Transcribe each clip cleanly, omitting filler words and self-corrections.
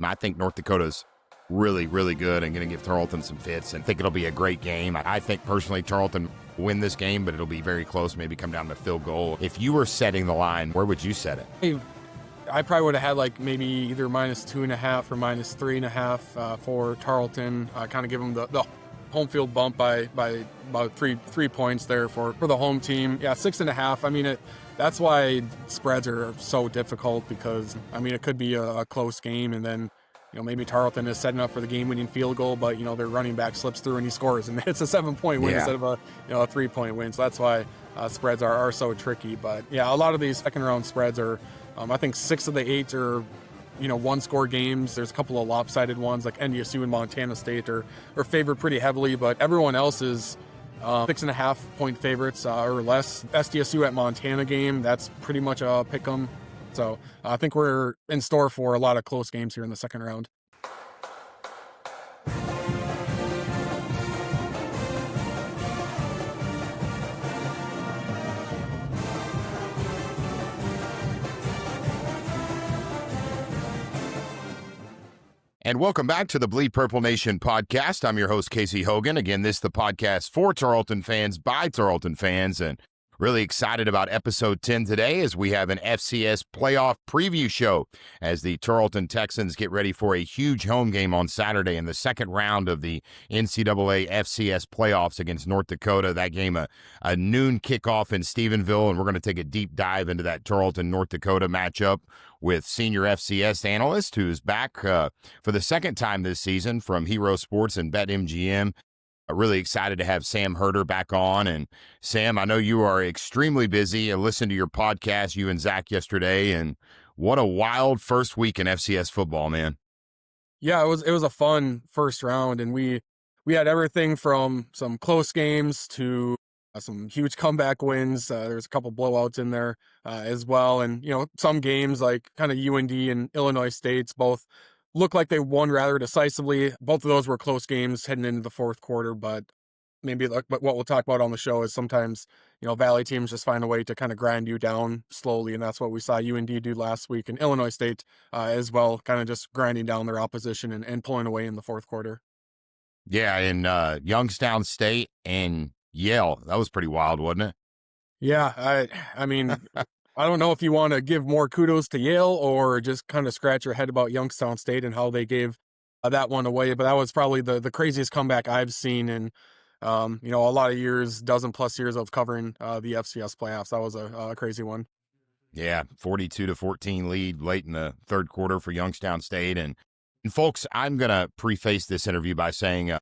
I think North Dakota's really, really good and going to give Tarleton some fits, and I think it'll be a great game. I think personally Tarleton will win this game, but it'll be very close, maybe come down to a field goal. If you were setting the line, where would you set it? I probably would have had like maybe either -2.5 or -3.5 for Tarleton. Kind of give them the home field bump by about three points there for the home team. Yeah, 6.5. I mean, that's why spreads are so difficult, because I mean it could be a close game, and then maybe Tarleton is setting up for the game-winning field goal, but their running back slips through and he scores, and it's a 7-point win instead of a 3-point win. So that's why spreads are so tricky. But yeah, a lot of these second-round spreads are, I think 6 of the 8 are one-score games. There's a couple of lopsided ones, like NDSU and Montana State are favored pretty heavily, but everyone else is 6.5-point favorites or less. SDSU at Montana game, that's pretty much a pick 'em. So I think we're in store for a lot of close games here in the second round. And welcome back to the Bleed Purple Nation podcast. I'm your host, Casey Hogan. Again, this is the podcast for Tarleton fans by Tarleton fans, and really excited about episode 10 today as we have an FCS playoff preview show as the Tarleton Texans get ready for a huge home game on Saturday in the second round of the NCAA FCS playoffs against North Dakota. That game, a noon kickoff in Stephenville, and we're going to take a deep dive into that Tarleton-North Dakota matchup with senior FCS analyst, who's back for the second time this season from Hero Sports and BetMGM. Really excited to have Sam Herder back on. And Sam, I know you are extremely busy. I listened to your podcast, you and Zach, yesterday, and what a wild first week in FCS football, man. Yeah, it was a fun first round, and we had everything from some close games to some huge comeback wins. There's a couple blowouts in there as well, and some games like kind of UND and Illinois State's both look like they won rather decisively. Both of those were close games heading into the fourth quarter, but maybe like what we'll talk about on the show is sometimes, Valley teams just find a way to kind of grind you down slowly, and that's what we saw UND do last week, and Illinois State as well, kind of just grinding down their opposition and pulling away in the fourth quarter. Yeah, and Youngstown State and Yale, that was pretty wild, wasn't it? Yeah, I mean, I don't know if you want to give more kudos to Yale or just kind of scratch your head about Youngstown State and how they gave that one away, but that was probably the craziest comeback I've seen in a lot of years, dozen-plus years of covering the FCS playoffs. That was a crazy one. Yeah, 42-14 lead late in the third quarter for Youngstown State. And folks, I'm going to preface this interview by saying,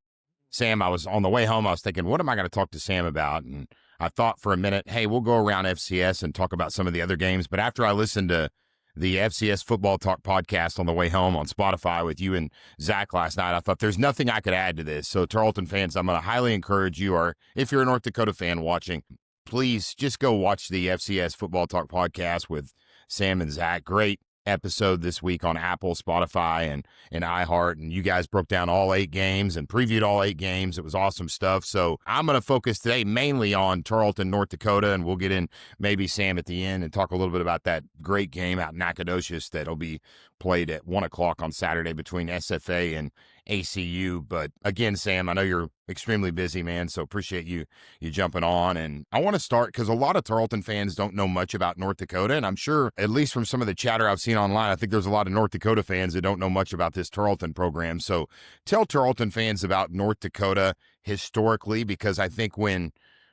Sam, I was on the way home, I was thinking, what am I going to talk to Sam about? And I thought for a minute, hey, we'll go around FCS and talk about some of the other games. But after I listened to the FCS Football Talk podcast on the way home on Spotify with you and Zach last night, I thought there's nothing I could add to this. So Tarleton fans, I'm going to highly encourage you, or if you're a North Dakota fan watching, please just go watch the FCS Football Talk podcast with Sam and Zach. Great episode this week on Apple, Spotify, and iHeart, and you guys broke down all 8 games and previewed all 8 games. It was awesome stuff. So I'm going to focus today mainly on Tarleton, North Dakota, and we'll get in maybe Sam at the end and talk a little bit about that great game out in Nacogdoches that'll be played at 1 o'clock on Saturday between SFA and ACU. But again, Sam, I know you're extremely busy, man, so appreciate you jumping on. And I want to start because a lot of Tarleton fans don't know much about North Dakota, and I'm sure, at least from some of the chatter I've seen online, I think there's a lot of North Dakota fans that don't know much about this Tarleton program. So tell Tarleton fans about North Dakota historically, because I think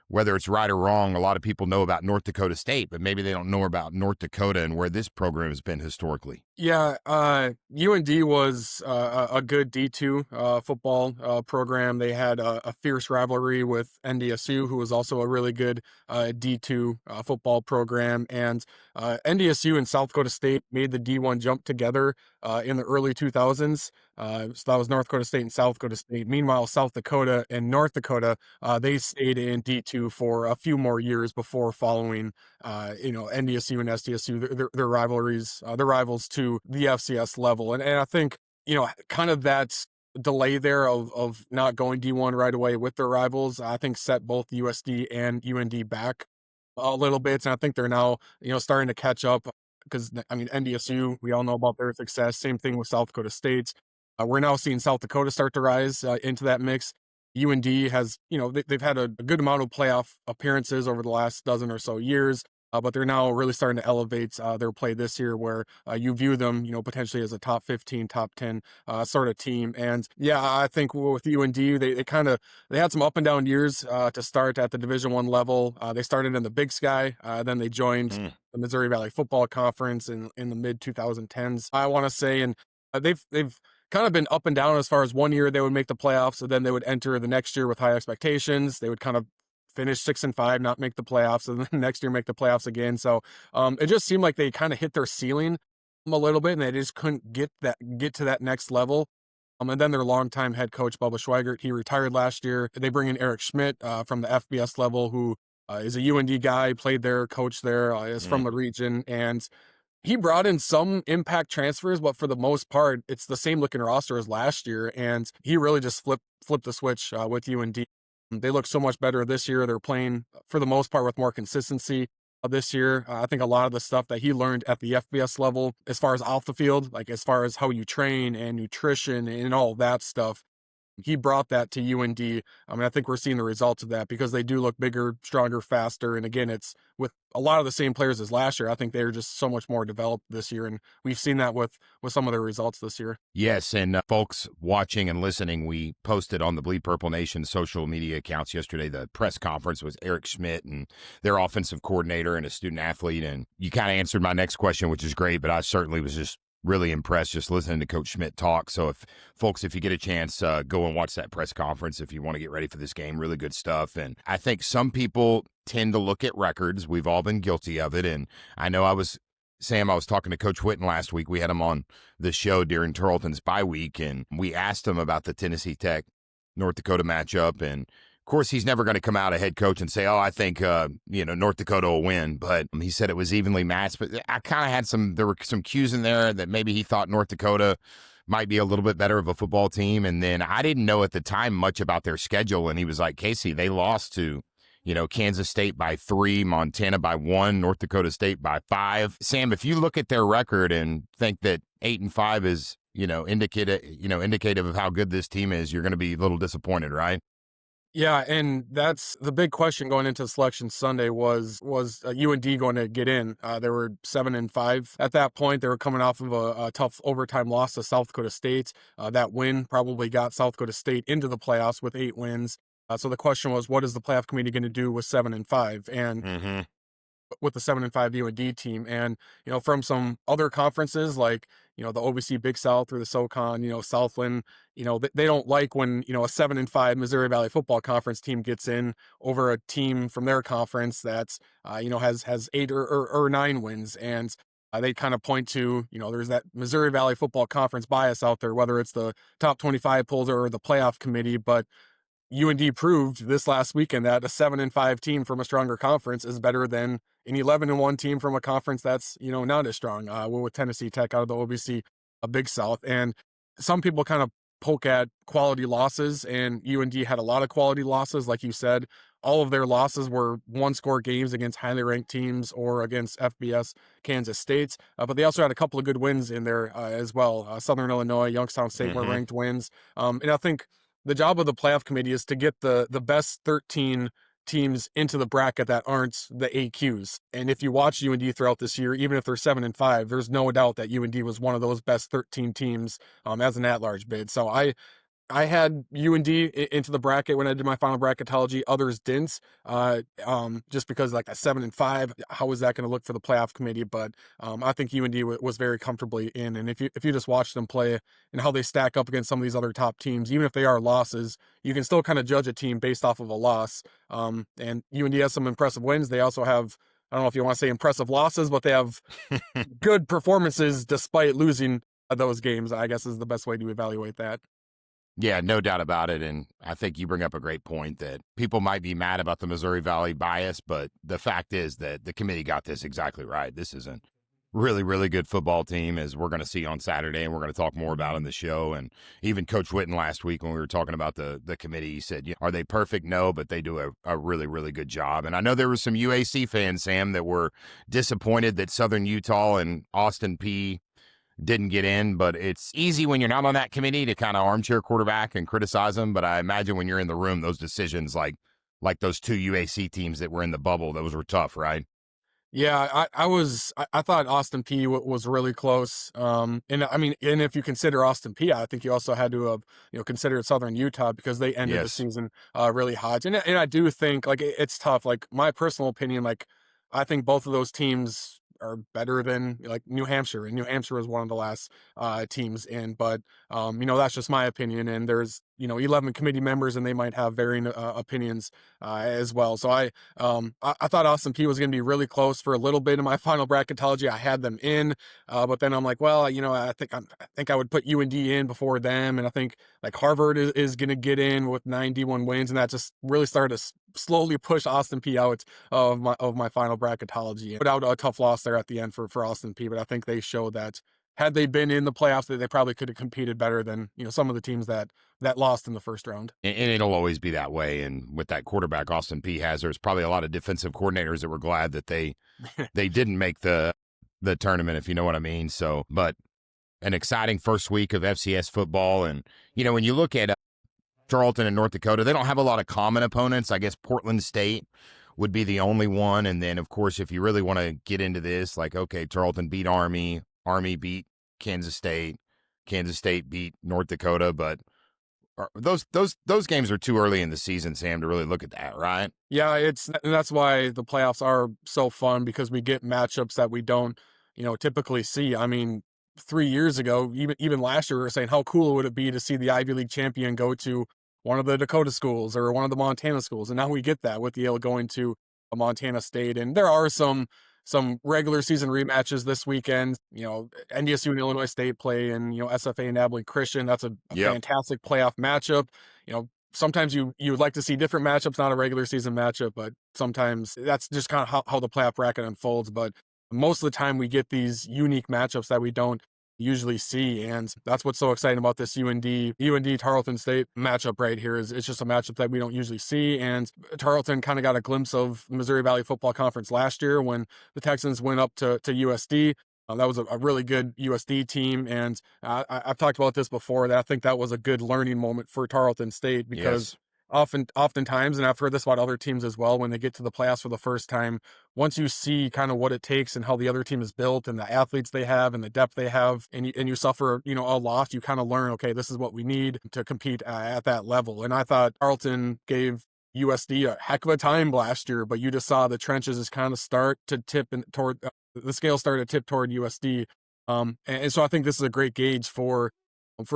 whether it's right or wrong, a lot of people know about North Dakota State, but maybe they don't know about North Dakota and where this program has been historically. Yeah, UND was a good D2 football program. They had a fierce rivalry with NDSU, who was also a really good D2 football program. And NDSU and South Dakota State made the D1 jump together in the early 2000s. So that was North Dakota State and South Dakota State. Meanwhile, South Dakota and North Dakota, they stayed in D2 for a few more years before following, NDSU and SDSU, their rivalries, their rivals to the FCS level. And I think, kind of that delay there of not going D1 right away with their rivals, I think set both USD and UND back a little bit. And I think they're now, starting to catch up. because, I mean, NDSU, we all know about their success. Same thing with South Dakota State. We're now seeing South Dakota start to rise into that mix. UND has, they've had a good amount of playoff appearances over the last dozen or so years. But they're now really starting to elevate their play this year, where you view them, potentially as a top 15, top 10 sort of team. And yeah, I think with UND, they had some up and down years to start at the Division I level. They started in the Big Sky, then they joined the Missouri Valley Football Conference in the mid 2010s, I want to say, and they've kind of been up and down as far as one year they would make the playoffs, and then they would enter the next year with high expectations. They would kind of finish 6-5, not make the playoffs, and then next year make the playoffs again. So it just seemed like they kind of hit their ceiling a little bit, and they just couldn't get to that next level. And then their longtime head coach, Bubba Schweigert, he retired last year. They bring in Eric Schmidt from the FBS level, who is a UND guy, played there, coached there, is from the region, and he brought in some impact transfers, but for the most part, it's the same looking roster as last year, and he really just flipped the switch with UND. They look so much better this year. They're playing, for the most part, with more consistency this year. I think a lot of the stuff that he learned at the FBS level, as far as off the field, like as far as how you train and nutrition and all that stuff, he brought that to UND. I mean, I think we're seeing the results of that because they do look bigger, stronger, faster. And again, it's with a lot of the same players as last year. I think they're just so much more developed this year. And we've seen that with some of their results this year. Yes. And folks watching and listening, we posted on the Bleed Purple Nation social media accounts yesterday. The press conference was Eric Schmidt and their offensive coordinator and a student athlete. And you kind of answered my next question, which is great. But I certainly was just really impressed just listening to Coach Schmidt talk. So if you get a chance, go and watch that press conference if you want to get ready for this game. Really good stuff. And I think some people tend to look at records. We've all been guilty of it. And I know I was talking to Coach Whitten last week. We had him on the show during Tarleton's bye week, and we asked him about the Tennessee Tech North Dakota matchup. And of course, he's never going to come out a head coach and say, I think, North Dakota will win. But he said it was evenly matched. But I kind of had there were some cues in there that maybe he thought North Dakota might be a little bit better of a football team. And then I didn't know at the time much about their schedule. And he was like, Casey, they lost to, Kansas State by 3, Montana by 1, North Dakota State by 5. Sam, if you look at their record and think that 8-5 is, indicative of how good this team is, you're going to be a little disappointed, right? Yeah, and that's the big question going into Selection Sunday was UND going to get in? They were 7-5 at that point. They were coming off of a tough overtime loss to South Dakota State. That win probably got South Dakota State into the playoffs with 8 wins. So the question was, what is the playoff committee going to do with 7-5? And with the 7-5 UND team. And, from some other conferences like, the OVC Big South or the SoCon, Southland, they don't like when, a 7-5 Missouri Valley Football Conference team gets in over a team from their conference that's, has 8 or 9 wins. And they kind of point to, there's that Missouri Valley Football Conference bias out there, whether it's the top 25 polls or the playoff committee. But UND proved this last weekend that a 7-5 team from a stronger conference is better than an 11-1 team from a conference that's, not as strong. With Tennessee Tech out of the OVC Big South. And some people kind of poke at quality losses, and UND had a lot of quality losses. Like you said, all of their losses were 1-score games against highly ranked teams or against FBS Kansas State. But they also had a couple of good wins in there as well. Southern Illinois, Youngstown State were ranked wins. And I think the job of the playoff committee is to get the best 13 teams into the bracket that aren't the AQs. And if you watch UND throughout this year, even if they're 7-5, there's no doubt that UND was one of those best 13 teams as an at-large bid. So I had UND into the bracket when I did my final bracketology. Others didn't, just because like a 7-5, how is that going to look for the playoff committee? But I think UND was very comfortably in. And if you just watch them play and how they stack up against some of these other top teams, even if they are losses, you can still kind of judge a team based off of a loss. And UND has some impressive wins. They also have, I don't know if you want to say impressive losses, but they have good performances despite losing those games, I guess is the best way to evaluate that. Yeah, no doubt about it. And I think you bring up a great point that people might be mad about the Missouri Valley bias, but the fact is that the committee got this exactly right. This isn't really, really good football team, as we're going to see on Saturday, and we're going to talk more about in the show. And even Coach Witten last week, when we were talking about the committee, he said, are they perfect? No, but they do a really, really good job. And I know there were some UAC fans, Sam, that were disappointed that Southern Utah and Austin Peay didn't get in, but it's easy when you're not on that committee to kind of armchair quarterback and criticize them. But I imagine when you're in the room, those decisions, like those two UAC teams that were in the bubble, those were tough, right? Yeah, I thought Austin Peay was really close. And I mean, and if you consider Austin Peay, I think you also had to have, consider Southern Utah, because they ended the season really hot. And I do think, like, it's tough. Like, my personal opinion, like, I think both of those teams are better than, like, New Hampshire, and New Hampshire was one of the last teams in. But that's just my opinion, and there's 11 committee members, and they might have varying opinions as well. So I thought Austin Peay was going to be really close for a little bit in my final bracketology. I had them in, but then I'm like, well, I think I would put UND in before them, and I think, like, Harvard is going to get in with 9 D1 wins, and that just really started to slowly push Austin Peay out of my final bracketology. Put out a tough loss there at the end for Austin Peay, but I think they showed that had they been in the playoffs, that they probably could have competed better than some of the teams that lost in the first round. And it'll always be that way. And with that quarterback Austin Peay has, there's probably a lot of defensive coordinators that were glad that they didn't make the tournament, if you know what I mean. So, but an exciting first week of FCS football. And, when you look at Tarleton and North Dakota, they don't have a lot of common opponents. I guess Portland State would be the only one. And then, of course, if you really want to get into this, like, okay, Tarleton beat Army beat Kansas State beat North Dakota, but those games are too early in the season, Sam, to really look at that, right? Yeah, and that's why the playoffs are so fun, because we get matchups that we don't, typically see. I mean, 3 years ago, even last year, we were saying how cool would it be to see the Ivy League champion go to one of the Dakota schools or one of the Montana schools, and now we get that with Yale going to a Montana State. And there are some regular season rematches this weekend. NDSU and Illinois State play, and SFA and Abilene Christian. That's a fantastic playoff matchup. Sometimes you would like to see different matchups, not a regular season matchup, but sometimes that's just kind of how the playoff bracket unfolds. But most of the time we get these unique matchups that we don't usually see, and that's what's so exciting about this UND Tarleton State matchup right here. Is it's just a matchup that we don't usually see. And Tarleton kind of got a glimpse of Missouri Valley Football Conference last year when the Texans went up to USD. That was a really good USD team, and I've talked about this before, that I think that was a good learning moment for Tarleton State, because oftentimes, and I've heard this about other teams as well, when they get to the playoffs for the first time, once you see kind of what it takes and how the other team is built and the athletes they have and the depth they have, and you suffer a loss, you kind of learn, okay, this is what we need to compete at that level. And I thought Tarleton gave USD a heck of a time last year, but you just saw the trenches is kind of start to tip toward the scale started to tip toward USD. And so I think this is a great gauge for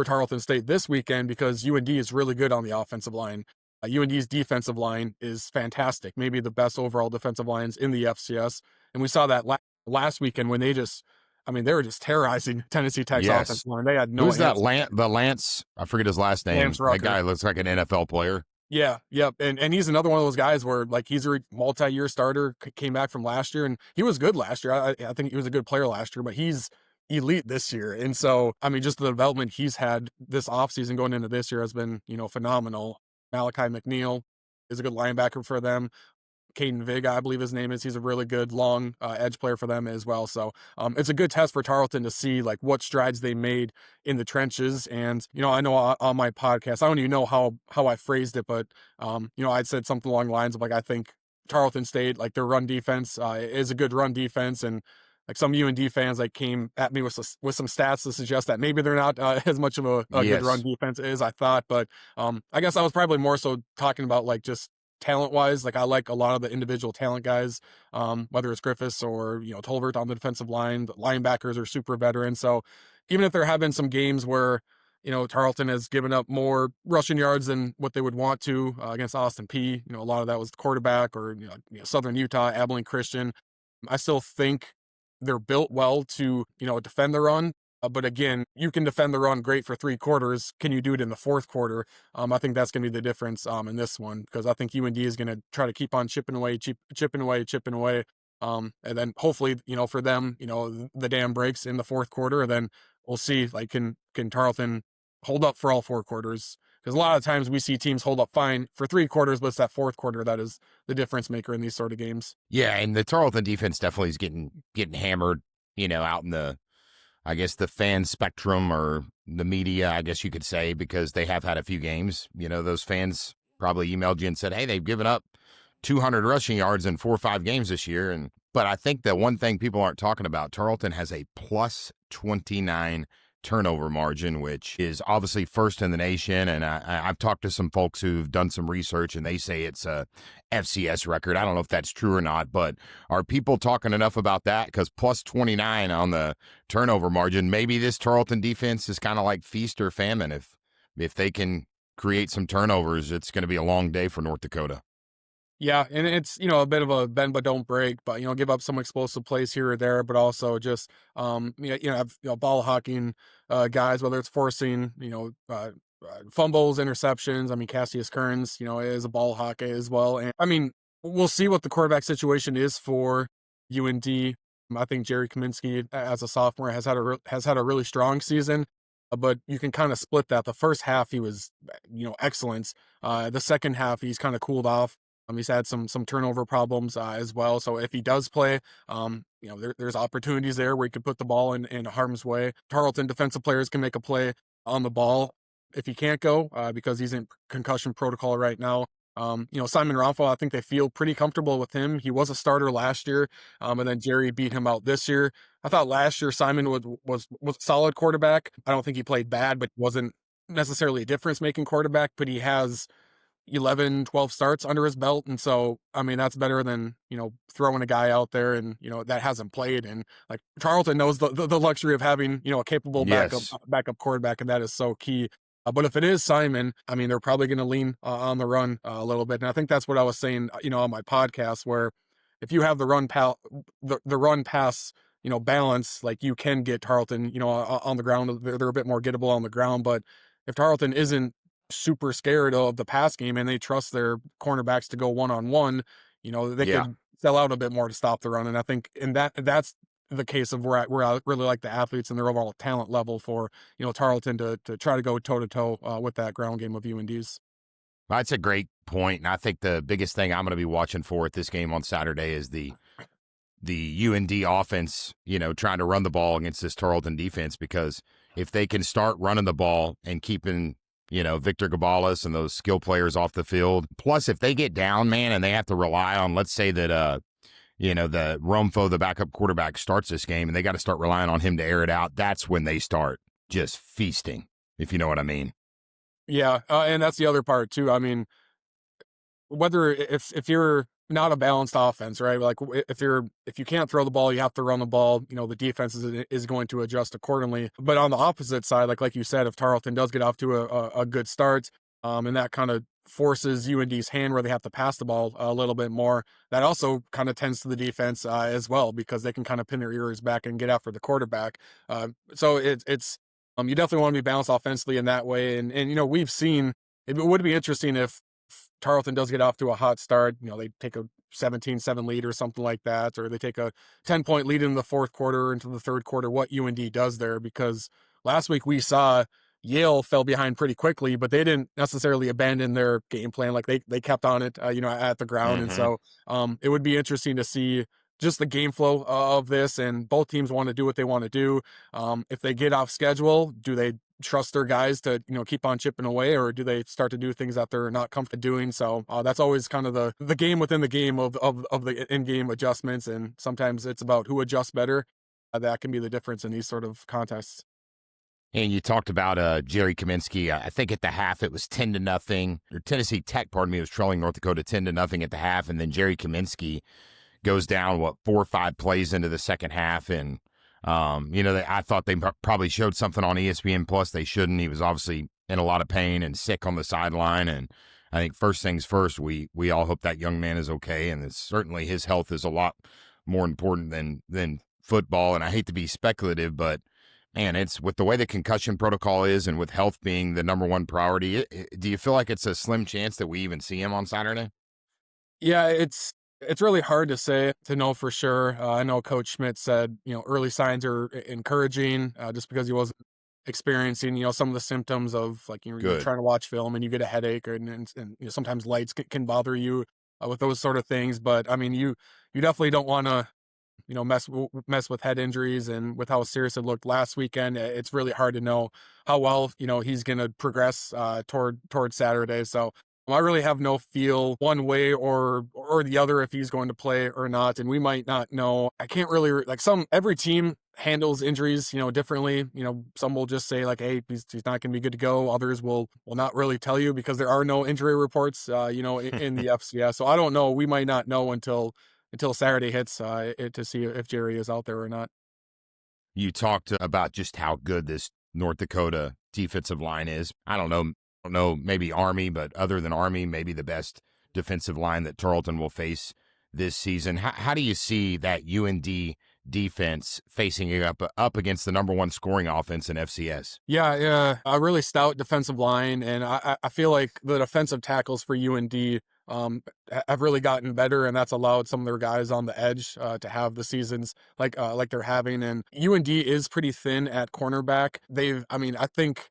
Tarleton State this weekend, because UND is really good on the offensive line. UND's defensive line is fantastic, maybe the best overall defensive lines in the FCS. And we saw that last weekend when they were just terrorizing Tennessee Tech's offensive line. They had no. Who's that? Lance? I forget his last name. That guy looks like an NFL player. Yeah, yep. And he's another one of those guys where, like, he's a multi-year starter, came back from last year, and he was good last year. I think he was a good player last year, but he's elite this year. And so, I mean, just the development he's had this offseason going into this year has been, phenomenal. Malachi McNeil is a good linebacker for them. Caden Vig, I believe his name is. He's a really good long edge player for them as well. So it's a good test for Tarleton to see, like, what strides they made in the trenches. And, I know on my podcast, I don't even know how I phrased it, but, I'd said something along the lines of, like, I think Tarleton State, like, their run defense is a good run defense. And, like, some UND fans, like, came at me with some stats to suggest that maybe they're not as much of a good run defense as I thought. But I guess I was probably more so talking about, like, just talent-wise. Like, I like a lot of the individual talent guys, whether it's Griffiths or, Tolbert on the defensive line. The linebackers are super veteran. So even if there have been some games where, Tarleton has given up more rushing yards than what they would want to against Austin Peay, a lot of that was the quarterback, or, Southern Utah, Abilene Christian, I still think they're built well to, defend the run. But again, you can defend the run great for 3 quarters. Can you do it in the 4th quarter? I think that's going to be the difference in this one, because I think UND is going to try to keep on chipping away. And then hopefully, for them, the dam breaks in the fourth quarter, and then we'll see, like, can Tarleton hold up for all 4 quarters? Because a lot of times we see teams hold up fine for 3 quarters, but it's that fourth quarter that is the difference maker in these sort of games. Yeah, and the Tarleton defense definitely is getting hammered, out in the, I guess, the fan spectrum or the media, I guess you could say, because they have had a few games. Those fans probably emailed you and said, hey, they've given up 200 rushing yards in 4 or 5 games this year. But I think the one thing people aren't talking about, Tarleton has a plus 29 turnover margin, which is obviously first in the nation. And I've talked to some folks who've done some research, and they say it's a FCS record. I don't know if that's true or not, but are people talking enough about that? Because plus 29 on the turnover margin, maybe this Tarleton defense is kind of like feast or famine. If they can create some turnovers, it's going to be a long day for North Dakota. Yeah, and it's, a bit of a bend but don't break, but, give up some explosive plays here or there, but also just, have, ball hawking guys, whether it's forcing, fumbles, interceptions. I mean, Cassius Kearns, is a ball hawk as well. And I mean, we'll see what the quarterback situation is for UND. I think Jerry Kaminski, as a sophomore, has had a really strong season. But you can kind of split that. The first half, he was, excellent. The second half, he's kind of cooled off. He's had some turnover problems as well. So if he does play, there's opportunities there where he could put the ball in harm's way. Tarleton defensive players can make a play on the ball if he can't go because he's in concussion protocol right now. Simon Romfo, I think they feel pretty comfortable with him. He was a starter last year, and then Jerry beat him out this year. I thought last year Simon was a solid quarterback. I don't think he played bad, but wasn't necessarily a difference-making quarterback. But he has 11, 12 starts under his belt. And so, I mean, that's better than, throwing a guy out there and, that hasn't played. And like Tarleton knows the luxury of having, a capable backup quarterback. And that is so key. But if it is Simon, I mean, they're probably going to lean on the run a little bit. And I think that's what I was saying, on my podcast, where if you have the run pass, balance, like you can get Tarleton, on the ground. They're a bit more gettable on the ground. But if Tarleton isn't super scared of the pass game and they trust their cornerbacks to go one-on-one, they could sell out a bit more to stop the run. And I think that's the case of where I really like the athletes and their overall talent level for, Tarleton to try to go toe-to-toe with that ground game of UND's. That's a great point. And I think the biggest thing I'm going to be watching for at this game on Saturday is the UND offense, trying to run the ball against this Tarleton defense, because if they can start running the ball and keeping Victor Gabalis and those skill players off the field. Plus, if they get down, man, and they have to rely on, let's say that, the Romfo, the backup quarterback, starts this game and they got to start relying on him to air it out, that's when they start just feasting, if you know what I mean. Yeah, and that's the other part, too. I mean, whether if you're not a balanced offense, right? Like if you can't throw the ball, you have to run the ball. The defense is going to adjust accordingly. But on the opposite side, like you said, if Tarleton does get off to a good start, and that kind of forces UND's hand where they have to pass the ball a little bit more, that also kind of tends to the defense as well, because they can kind of pin their ears back and get after the quarterback. So it's you definitely want to be balanced offensively in that way. And we've seen, it would be interesting if Tarleton does get off to a hot start, they take a 17-7 lead or something like that, or they take a 10-point lead in the fourth quarter into the third quarter, what UND does there. Because last week we saw Yale fell behind pretty quickly, but they didn't necessarily abandon their game plan. Like they kept on it, at the ground. Mm-hmm. And so it would be interesting to see just the game flow of this, and both teams want to do what they want to do. If they get off schedule, do they trust their guys to keep on chipping away, or do they start to do things that they're not comfortable doing? So that's always kind of the game within the game of the in-game adjustments, and sometimes it's about who adjusts better. That can be the difference in these sort of contests. And you talked about Jerry Kaminski. I think at the half it was 10-0, or Tennessee Tech, was trailing North Dakota 10-0 at the half, and then Jerry Kaminski goes down 4 or 5 plays into the second half, and I thought they probably showed something on ESPN Plus they shouldn't. He was obviously in a lot of pain and sick on the sideline, and I think first things first, we all hope that young man is okay, and certainly his health is a lot more important than football. And I hate to be speculative, but man, it's with the way the concussion protocol is, and with health being the number one priority, do you feel like it's a slim chance that we even see him on Saturday? Yeah, it's It's really hard to say to know for sure. I know Coach Schmidt said, early signs are encouraging, just because he wasn't experiencing, some of the symptoms of like you're Good. trying to watch film and you get a headache, and sometimes lights can bother you with those sort of things. But I mean, you definitely don't want to mess with head injuries, and with how serious it looked last weekend, it's really hard to know how well he's going to progress toward Saturday. So I really have no feel one way or the other if he's going to play or not, and we might not know. I can't really like every team handles injuries differently. Some will just say like, hey, he's not going to be good to go. Others will not really tell you because there are no injury reports in the FCS. So I don't know. We might not know until Saturday hits to see if Jerry is out there or not. You talked about just how good this North Dakota defensive line is. I don't know, maybe Army, but other than Army, maybe the best defensive line that Tarleton will face this season. How do you see that UND defense facing up against the number one scoring offense in FCS? Yeah, a really stout defensive line, and I feel like the defensive tackles for UND have really gotten better, and that's allowed some of their guys on the edge to have the seasons like they're having. And UND is pretty thin at cornerback. I think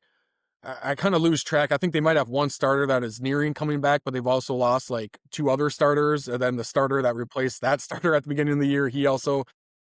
I kind of lose track. I think they might have one starter that is nearing coming back, but they've also lost like two other starters. And then the starter that replaced that starter at the beginning of the year, he also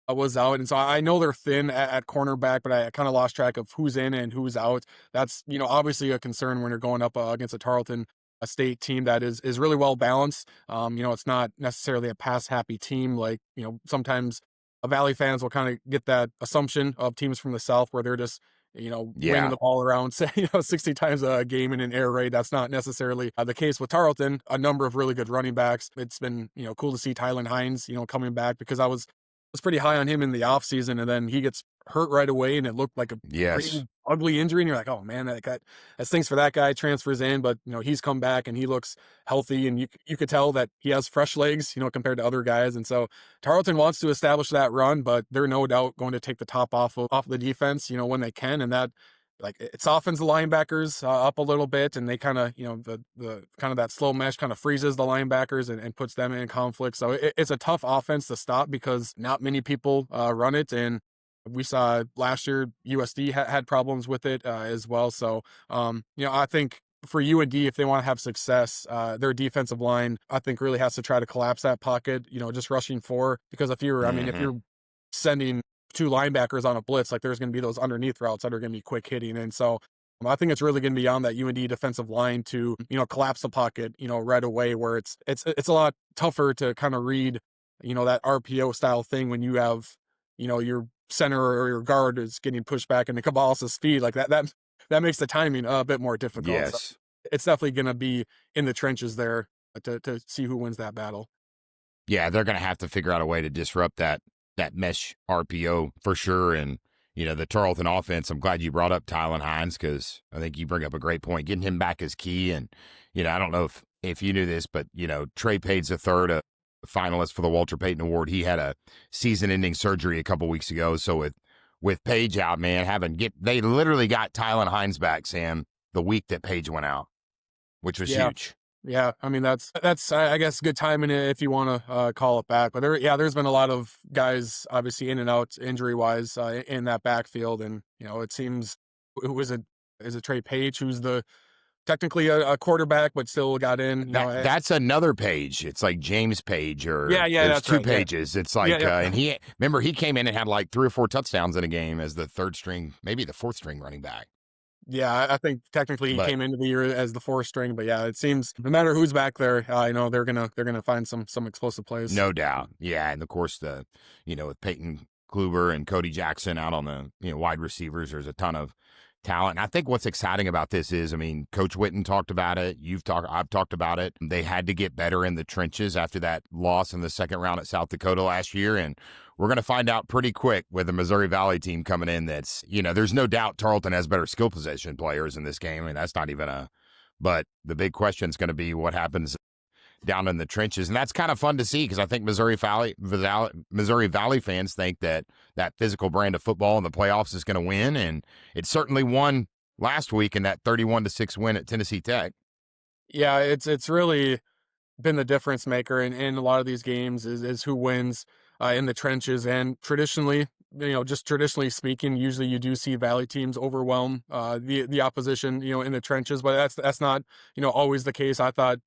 was out. And so I know they're thin at cornerback, but I kind of lost track of who's in and who's out. That's, obviously a concern when you're going up against a Tarleton a state team that is really well balanced. It's not necessarily a pass happy team. Like, sometimes Valley fans will kind of get that assumption of teams from the South where they're just, winging the ball around, say, 60 times a game in an air raid. That's not necessarily the case with Tarleton. A number of really good running backs. It's been, cool to see Tylen Hines, coming back, because I was pretty high on him in the offseason, and then he gets hurt right away, and it looked like a pretty ugly injury, and you're like, oh man, that stinks for that guy. Transfers in, but he's come back and he looks healthy, and you could tell that he has fresh legs, compared to other guys. And so Tarleton wants to establish that run, but they're no doubt going to take the top off of the defense, when they can, and that, like, it softens the linebackers up a little bit, and they kind of, the kind of that slow mesh kind of freezes the linebackers and puts them in conflict. So it's a tough offense to stop because not many people run it. And we saw last year USD had problems with it as well. So, I think for UND, if they want to have success, their defensive line, I think, really has to try to collapse that pocket, just rushing four. Because if you're sending two linebackers on a blitz, like, there's going to be those underneath routes that are going to be quick hitting. And so I think it's really going to be on that UND defensive line to, collapse the pocket, right away, where it's a lot tougher to kind of read, that RPO style thing when you have, your center or your guard is getting pushed back into Cabal's speed. Like that makes the timing a bit more difficult. Yes. So it's definitely going to be in the trenches there to see who wins that battle. Yeah, they're going to have to figure out a way to disrupt that mesh RPO for sure. And, the Tarleton offense, I'm glad you brought up Tylen Hines, because I think you bring up a great point. Getting him back is key. And, I don't know if you knew this, but, Trey Page's a third finalist for the Walter Payton Award. He had a season-ending surgery a couple weeks ago. So with Page out, man, they literally got Tylen Hines back, Sam, the week that Page went out, which was huge. Yeah, I mean, that's I guess good timing if you want to call it back. But there's been a lot of guys obviously in and out injury wise in that backfield, and it seems is it Trey Page who's technically a quarterback, but still got in. That's another Page. It's like James Page, or there's two Pages. It's like, and he came in and had like 3 or 4 touchdowns in a game as the third string, maybe the fourth string running back. Yeah, I think technically he came into the year as the 4th string, but yeah, it seems no matter who's back there, they're gonna find some explosive plays. No doubt. Yeah, and of course with Peyton Kluber and Cody Jackson out on the wide receivers, there's a ton of talent. And I think what's exciting about this is, Coach Witten talked about it. I've talked about it. They had to get better in the trenches after that loss in the second round at South Dakota last year. And we're going to find out pretty quick with the Missouri Valley team coming in. That's, there's no doubt Tarleton has better skill position players in this game. That's not even but the big question is going to be what happens down in the trenches. And that's kind of fun to see, because I think Missouri Valley fans think that physical brand of football in the playoffs is going to win. And it certainly won last week in that 31-6 win at Tennessee Tech. Yeah, it's really been the difference maker in a lot of these games is who wins in the trenches. And traditionally, just traditionally speaking, usually you do see Valley teams overwhelm the opposition, in the trenches, but that's not, always the case. I thought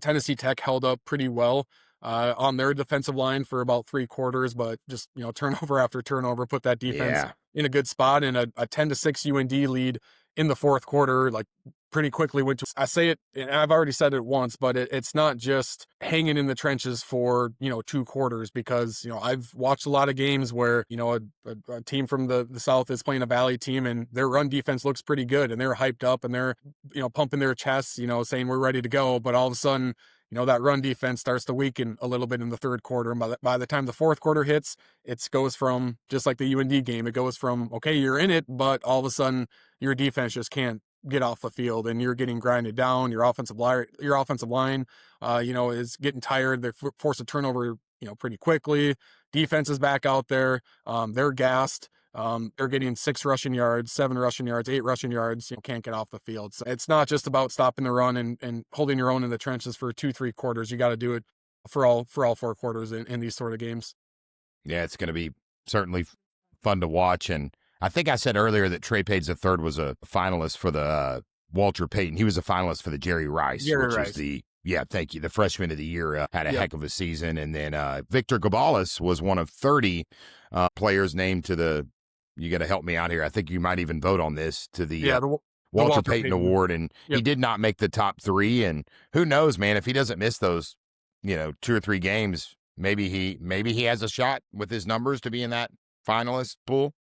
Tennessee Tech held up pretty well on their defensive line for about 3 quarters, but just, turnover after turnover put that defense Yeah. in a good spot, and a 10-6 UND lead in the fourth quarter, like pretty quickly went to, I say it, and I've already said it once, but it's not just hanging in the trenches for, 2 quarters, because, I've watched a lot of games where, a team from the South is playing a Valley team and their run defense looks pretty good and they're hyped up and they're, pumping their chests, saying we're ready to go. But all of a sudden, that run defense starts to weaken a little bit in the third quarter. And by the time the fourth quarter hits, it goes from, just like the UND game, it goes from, okay, you're in it, but all of a sudden your defense just can't get off the field and you're getting grinded down. Your offensive line, is getting tired. They force a turnover, pretty quickly. Defense is back out there. They're gassed. They're getting 6 rushing yards, 7 rushing yards, 8 rushing yards, can't get off the field. So it's not just about stopping the run and holding your own in the trenches for 2-3 quarters. You got to do it for all 4 quarters in these sort of games. Yeah, it's going to be certainly fun to watch. And I think I said earlier that Trey Page III was a finalist for the Walter Payton. He was a finalist for the Jerry Rice, is thank you. The freshman of the year had a heck of a season. And then Victor Gabalis was one of 30 players named to the, you got to help me out here, I think you might even vote on this, to the Walter Payton Award. And he did not make the top 3. And who knows, man, if he doesn't miss those, 2 or 3 games, maybe he has a shot with his numbers to be in that finalist pool.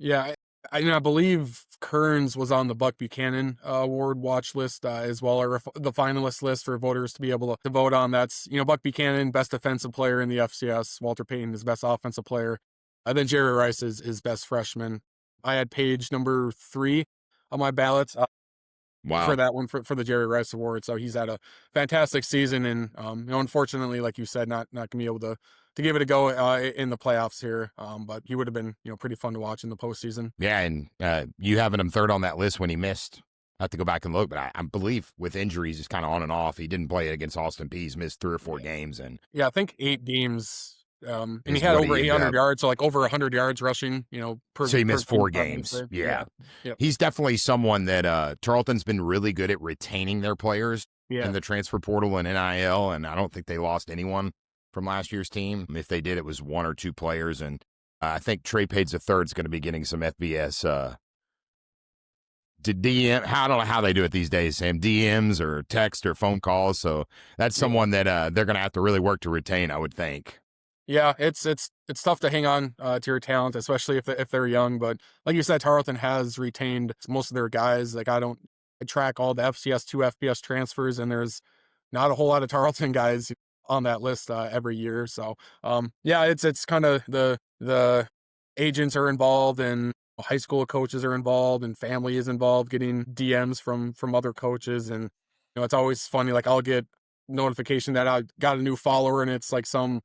Yeah, I believe Kearns was on the Buck Buchanan award watch list as well, or the finalist list for voters to be able to vote on. That's, Buck Buchanan, best defensive player in the FCS. Walter Payton is best offensive player. Then Jerry Rice is best freshman. I had Page number 3 on my ballot for that one, for the Jerry Rice Award. So he's had a fantastic season, and unfortunately, like you said, not gonna be able to give it a go in the playoffs here. But he would have been pretty fun to watch in the postseason. Yeah, and you having him 3rd on that list when he missed. I have to go back and look, but I believe with injuries, he's kind of on and off. He didn't play against Austin Peay. He's missed 3 or 4 games, and I think 8 games. And he had over 800 yards, so like over 100 yards rushing, per. So he missed 4 games. Yeah. He's definitely someone that Tarleton's been really good at retaining their players in the transfer portal and NIL, and I don't think they lost anyone from last year's team. If they did, it was 1 or 2 players, and I think Trey Page III is going to be getting some FBS to DM. I don't know how they do it these days, Sam. DMs or text or phone calls. So that's someone that they're going to have to really work to retain, I would think. Yeah, it's tough to hang on to your talent, especially if they're young. But like you said, Tarleton has retained most of their guys. Like I track all the FCS to FBS transfers, and there's not a whole lot of Tarleton guys on that list every year. So it's kind of the agents are involved, and high school coaches are involved, and family is involved, getting DMs from other coaches, and it's always funny. Like I'll get notification that I got a new follower, and it's like some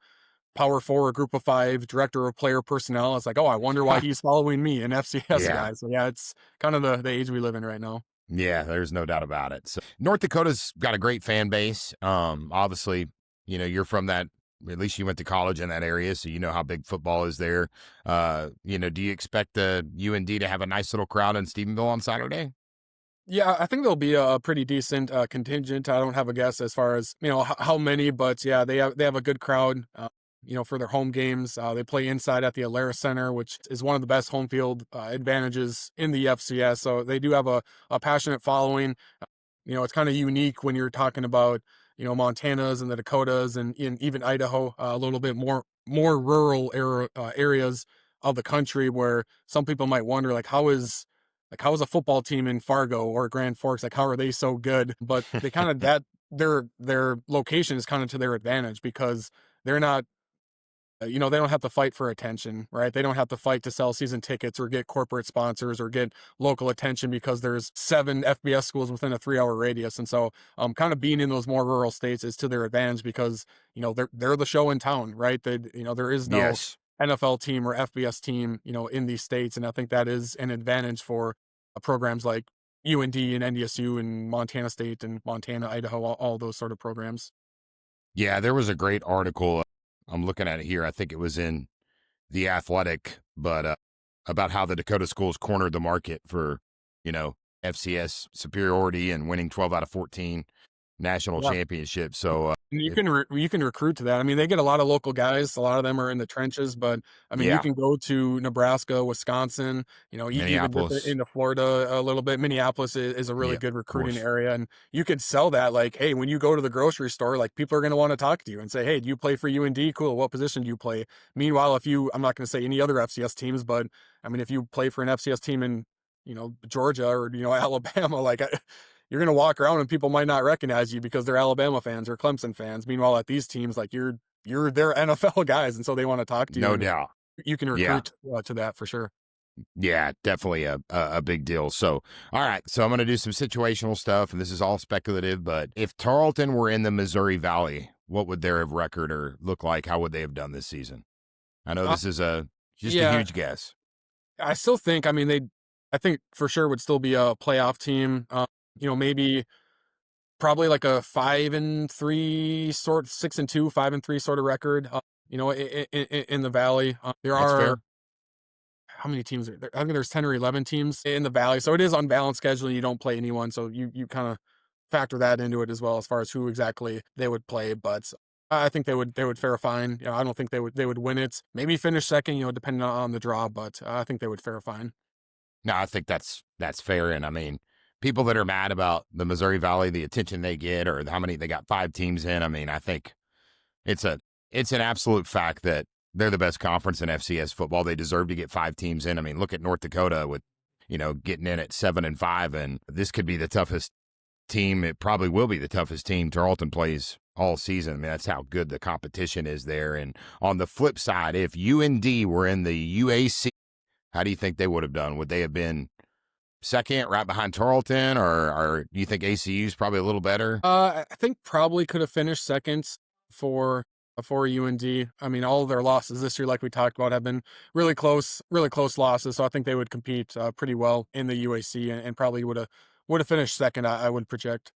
Power 4 or Group of 5 director of player personnel. It's like, oh, I wonder why he's following me, an FCS guy. So it's kind of the age we live in right now. Yeah, there's no doubt about it. So North Dakota's got a great fan base. Obviously, you're from that, at least you went to college in that area, so you know how big football is there. Do you expect the UND to have a nice little crowd in Stephenville on Saturday? Yeah, I think there'll be a pretty decent contingent. I don't have a guess as far as, how many, but they have a good crowd. For their home games. They play inside at the Alara Center, which is one of the best home field advantages in the FCS. So they do have a passionate following. It's kind of unique when you're talking about, Montanas and the Dakotas and even Idaho, a little bit more rural areas of the country, where some people might wonder, how is a football team in Fargo or Grand Forks, how are they so good? But they kind of their location is kind of to their advantage, because they're not, they don't have to fight for attention, right? They don't have to fight to sell season tickets or get corporate sponsors or get local attention, because there's 7 FBS schools within a 3-hour radius. And so kind of being in those more rural states is to their advantage, because, they're the show in town, right? There is no NFL team or FBS team, in these states. And I think that is an advantage for programs like UND and NDSU and Montana State and Montana, Idaho, all those sort of programs. Yeah, there was a great article. I'm looking at it here. I think it was in The Athletic, but about how the Dakota schools cornered the market for, you know, FCS superiority and winning 12 out of 14 national championships. So And you can recruit to that. I mean, they get a lot of local guys. A lot of them are in the trenches, but I mean, you yeah, can go to Nebraska, Wisconsin, even dip Minneapolis, into Florida a little bit. Minneapolis is a really yeah, good of recruiting course, area, and you could sell that like, hey, when you go to the grocery store, like people are going to want to talk to you and say, hey, do you play for UND? Cool. What position do you play? Meanwhile, I'm not going to say any other FCS teams, but I mean, if you play for an FCS team in Georgia or Alabama, like you're going to walk around and people might not recognize you because they're Alabama fans or Clemson fans. Meanwhile, at these teams, like you're their NFL guys, and so they want to talk to you. no And doubt. you can Yeah, recruit to that for sure. yeah, definitely a big deal. So, all right, so I'm going to do some situational stuff, and this is all speculative. But if Tarleton were in the Missouri Valley, what would their record or look like? How would they have done this season? I know Uh, this is just a yeah, huge guess. I still think. I mean, I think for sure would still be a playoff team. Maybe probably like a 5-3 sort, 6-2, 5-3 sort of record. In the Valley, there That's are fair. how many teams are there? I think there's 10 or 11 teams in the Valley. So it is unbalanced schedule. You don't play anyone. So you kind of factor that into it as well as far as who exactly they would play. But I think they would fare fine. I don't think they would win it. Maybe finish second, depending on the draw, but I think they would fare fine. No, I think that's fair. And I mean, people that are mad about the Missouri Valley, the attention they get, or how many they got 5 teams in. I mean, I think it's an absolute fact that they're the best conference in FCS football. They deserve to get 5 teams in. I mean, look at North Dakota with, getting in at 7-5, and this could be the toughest team. It probably will be the toughest team Tarleton plays all season. I mean, that's how good the competition is there. And on the flip side, if UND were in the UAC, how do you think they would have done? Would they have been second, right behind Tarleton, or do you think ACU is probably a little better? I think probably could have finished second for UND. I mean, all of their losses this year, like we talked about, have been really close losses. So I think they would compete pretty well in the UAC and probably would have finished second. I would project.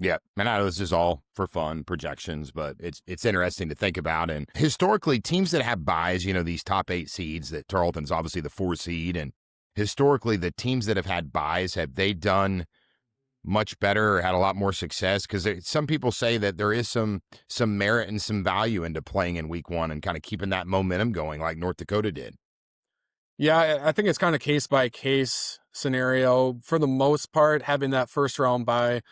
Yeah, and I know this is all for fun projections, but it's interesting to think about. And historically, teams that have buys, these top 8 seeds, that Tarleton's obviously the 4 seed, and historically, the teams that have had buys, have they done much better or had a lot more success? Because some people say that there is some merit and some value into playing in week 1 and kind of keeping that momentum going, like North Dakota did. Yeah, I think it's kind of case by case scenario. For the most part, having that first round bye,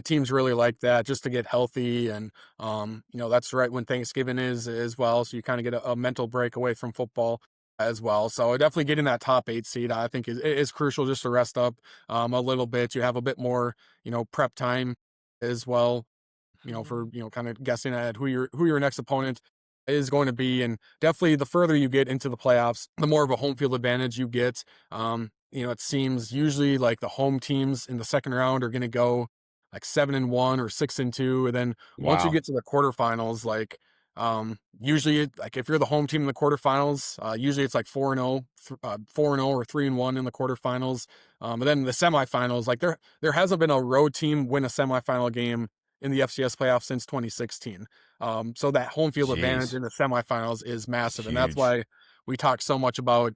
teams really like that just to get healthy, and that's right when Thanksgiving is as well, so you kind of get a mental break away from football as well. So definitely getting that top 8 seed, I think is crucial just to rest up a little bit. You have a bit more prep time as well. For kind of guessing at who your next opponent is going to be. And definitely the further you get into the playoffs, the more of a home field advantage you get. It seems usually like the home teams in the second round are going to go like 7-1 or 6-2. And then once you Wow. get to the quarterfinals, like usually like if you're the home team in the quarterfinals, usually it's like 4-0, 4-0 or 3-1 in the quarterfinals. But then in the semifinals, like there hasn't been a road team win a semifinal game in the FCS playoff since 2016. So that home field advantage Jeez. in the semifinals is It's massive. And that's huge. why we talk so much about,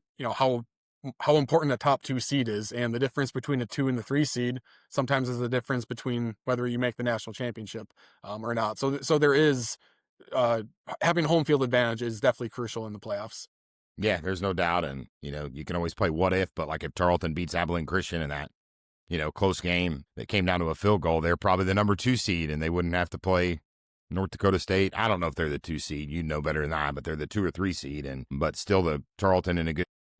how important the top 2 seed is, and the difference between the 2 and the 3 seed sometimes is the difference between whether you make the national championship or not. So there is having home field advantage is definitely crucial in the playoffs. Yeah, there's no doubt. And, you can always play what if, but like if Tarleton beats Abilene Christian in that, close game that came down to a field goal, they're probably the number 2 seed, and they wouldn't have to play North Dakota State. I don't know if they're the 2 seed. You know better than I, but they're the 2 or 3 seed, but still the Tarleton in a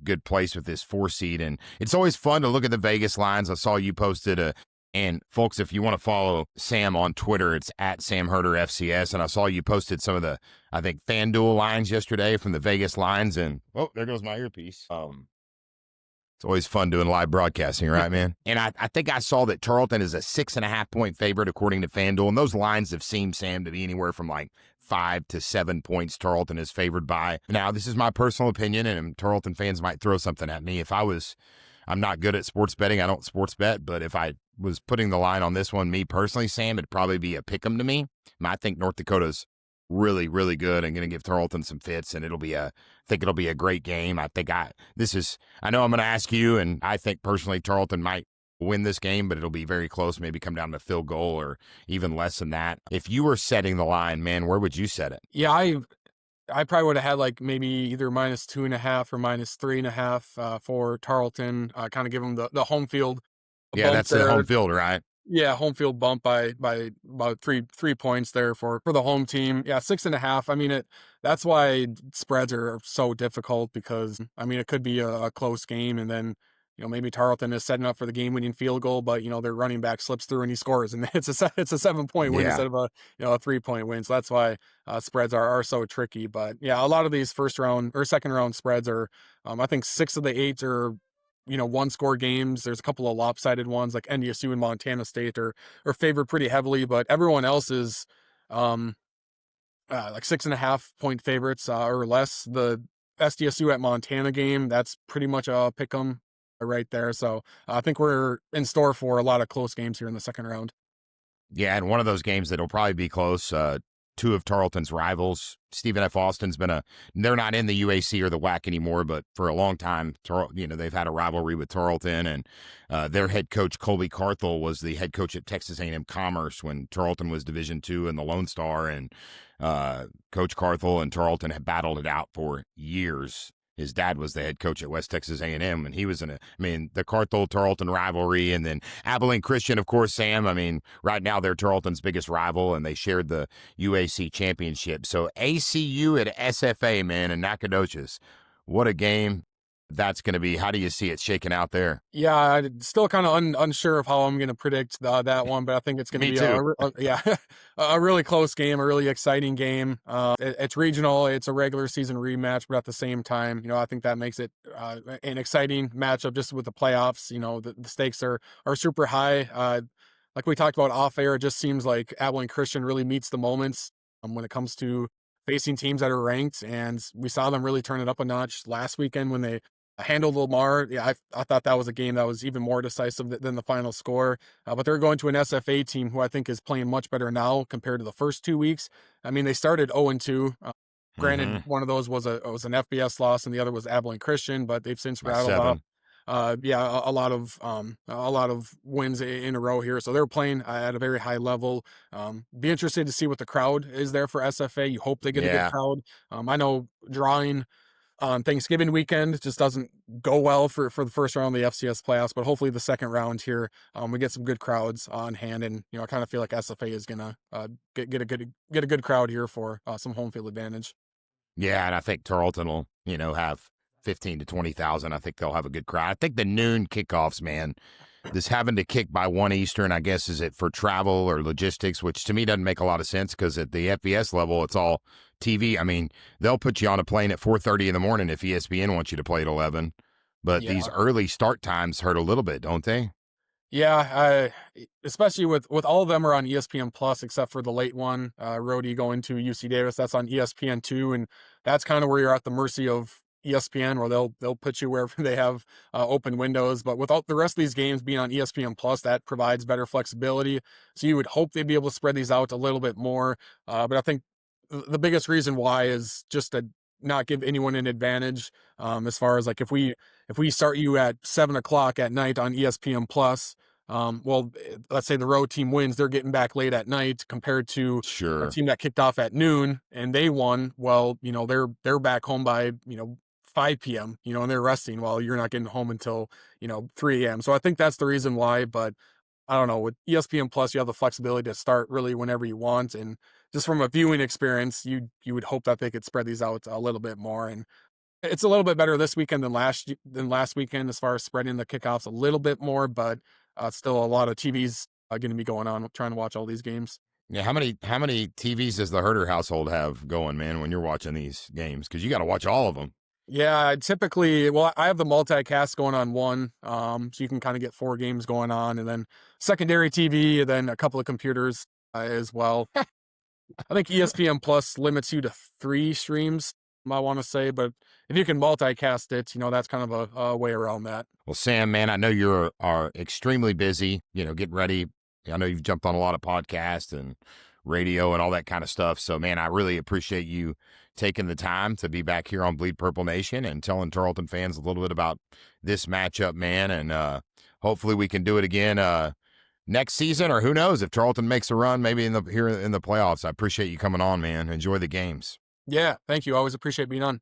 good place with this 4 seed. And it's always fun to look at the Vegas lines. I saw you posted and folks, if you want to follow Sam on Twitter, it's at Sam Herder FCS. And I saw you posted some of the, I think, FanDuel lines yesterday from the Vegas lines. And oh, there goes my earpiece. It's always fun doing live broadcasting, right, man? And I think I saw that Tarleton is a 6.5-point favorite according to FanDuel. And those lines have seemed, Sam, to be anywhere from like 5 to 7 points Tarleton is favored by. Now, this is my personal opinion, and Tarleton fans might throw something at me. I'm not good at sports betting. I don't sports bet, but if I was putting the line on this one, me personally, Sam, it'd probably be a pick 'em to me. I think North Dakota's really, really good and going to give Tarleton some fits, and I think it'll be a great game. I know I'm going to ask you, and I think personally Tarleton might win this game, but it'll be very close, maybe come down to field goal or even less than that. If you were setting the line, man, where would you set it? Yeah, I probably would have had like maybe either -2.5 or -3.5 for Tarleton. Kind of give them the home field Yeah, bump that's the there. home field, right? Yeah, home field bump by about three points there for the home team. Yeah, 6.5. I mean that's why spreads are so difficult, because I mean it could be a close game, and then maybe Tarleton is setting up for the game-winning field goal, but their running back slips through and he scores, and it's a 7-point win Yeah. instead of a a 3-point win. So that's why spreads are so tricky. But yeah, a lot of these first round or second round spreads are, I think 6 of the 8 are one-score games. There's a couple of lopsided ones like NDSU and Montana State are favored pretty heavily, but everyone else is like 6.5-point favorites or less. The SDSU at Montana game, that's pretty much a pick 'em right there. So I think we're in store for a lot of close games here in the second round. Yeah, and one of those games that'll probably be close. Two of Tarleton's rivals, Stephen F. Austin's they're not in the UAC or the WAC anymore, but for a long time, they've had a rivalry with Tarleton, and their head coach, Colby Carthel, was the head coach at Texas A&M Commerce when Tarleton was Division II in the Lone Star, and Coach Carthel and Tarleton had battled it out for years. His dad was the head coach at West Texas A&M, and he was the Carthel-Tarleton rivalry, and then Abilene Christian, of course, Sam. I mean, right now they're Tarleton's biggest rival, and they shared the UAC championship. So ACU at SFA, man, and Nacogdoches. What a game that's going to be. How do you see it shaking out there? Yeah, I'm still kind of unsure of how I'm going to predict that one, but I think it's going to be a really close game, a really exciting game. It's regional, it's a regular season rematch, but at the same time, I think that makes it an exciting matchup just with the playoffs. The stakes are super high. Like we talked about off air, it just seems like Abilene Christian really meets the moments when it comes to facing teams that are ranked, and we saw them really turn it up a notch last weekend when they handled Lamar. Yeah, I thought that was a game that was even more decisive than the final score. But they're going to an SFA team who I think is playing much better now compared to the first 2 weeks. I mean, they started 0-2. Granted, one of those was an FBS loss, and the other was Abilene Christian, but they've since rattled off. A lot of wins in a row here. So they're playing at a very high level. Be interested to see what the crowd is there for SFA. You hope they get a good crowd. I know drawing on Thanksgiving weekend just doesn't go well for the first round of the FCS playoffs, but hopefully the second round here, we get some good crowds on hand, and I kind of feel like SFA is gonna get a good crowd here for some home field advantage. Yeah, and I think Tarleton will have 15 to 20,000. I think they'll have a good crowd. I think the noon kickoffs, man, this having to kick by 1 Eastern, I guess, is it for travel or logistics, which to me doesn't make a lot of sense, because at the FBS level, it's all TV. I mean, they'll put you on a plane at 4:30 in the morning if ESPN wants you to play at 11. But these early start times hurt a little bit, don't they? Yeah, especially with all of them are on ESPN Plus, except for the late one, Rhodey going to UC Davis. That's on ESPN2, and that's kind of where you're at the mercy of ESPN, where they'll put you wherever they have open windows. But without the rest of these games being on ESPN Plus, that provides better flexibility. So you would hope they'd be able to spread these out a little bit more. But I think the biggest reason why is just to not give anyone an advantage. As far as like if we start you at 7:00 at night on ESPN Plus, let's say the road team wins, they're getting back late at night compared to a team that kicked off at noon and they won. Well, they're back home by 5 p.m. And they're resting while you're not getting home until 3 a.m. So I think that's the reason why. But I don't know, with ESPN Plus, you have the flexibility to start really whenever you want, and just from a viewing experience, you would hope that they could spread these out a little bit more. And it's a little bit better this weekend than last weekend as far as spreading the kickoffs a little bit more, but still a lot of TVs going to be going on trying to watch all these games. Yeah, how many TVs does the Herder household have going, man, when you're watching these games? Because you got to watch all of them. Yeah, typically, I have the multicast going on one, so you can kind of get 4 games going on, and then secondary TV, and then a couple of computers as well. I think ESPN Plus limits you to 3 streams, I want to say, but if you can multicast it, that's kind of a way around that. Well, Sam, man, I know you're extremely busy, getting ready. I know you've jumped on a lot of podcasts and radio and all that kind of stuff. So, man, I really appreciate you taking the time to be back here on Bleed Purple Nation and telling Tarleton fans a little bit about this matchup, man. And hopefully we can do it again next season, or who knows if Tarleton makes a run, maybe here in the playoffs. I appreciate you coming on, man. Enjoy the games. Yeah, thank you. Always appreciate being on.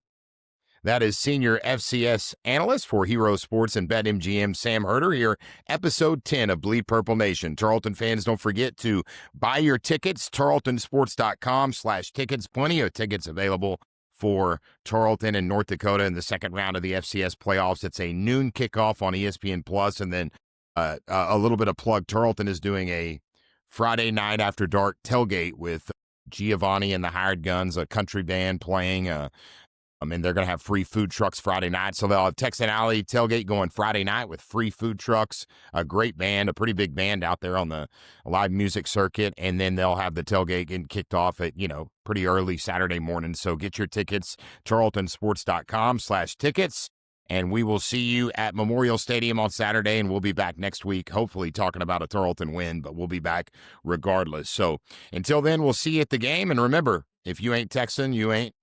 That is senior FCS analyst for Hero Sports and BetMGM, Sam Herder, here, episode 10 of Bleed Purple Nation. Tarleton fans, don't forget to buy your tickets, tarletonsports.com/tickets. Plenty of tickets available for Tarleton and North Dakota in the second round of the FCS playoffs. It's a noon kickoff on ESPN Plus, and then a little bit of plug. Tarleton is doing a Friday night after dark tailgate with Giovanni and the Hired Guns, a country band playing. And they're going to have free food trucks Friday night. So they'll have Texan Alley tailgate going Friday night with free food trucks, a great band, a pretty big band out there on the live music circuit. And then they'll have the tailgate getting kicked off at, pretty early Saturday morning. So get your tickets, tarletonsports.com/tickets. And we will see you at Memorial Stadium on Saturday, and we'll be back next week, hopefully talking about a Tarleton win, but we'll be back regardless. So until then, we'll see you at the game. And remember, if you ain't Texan, you ain't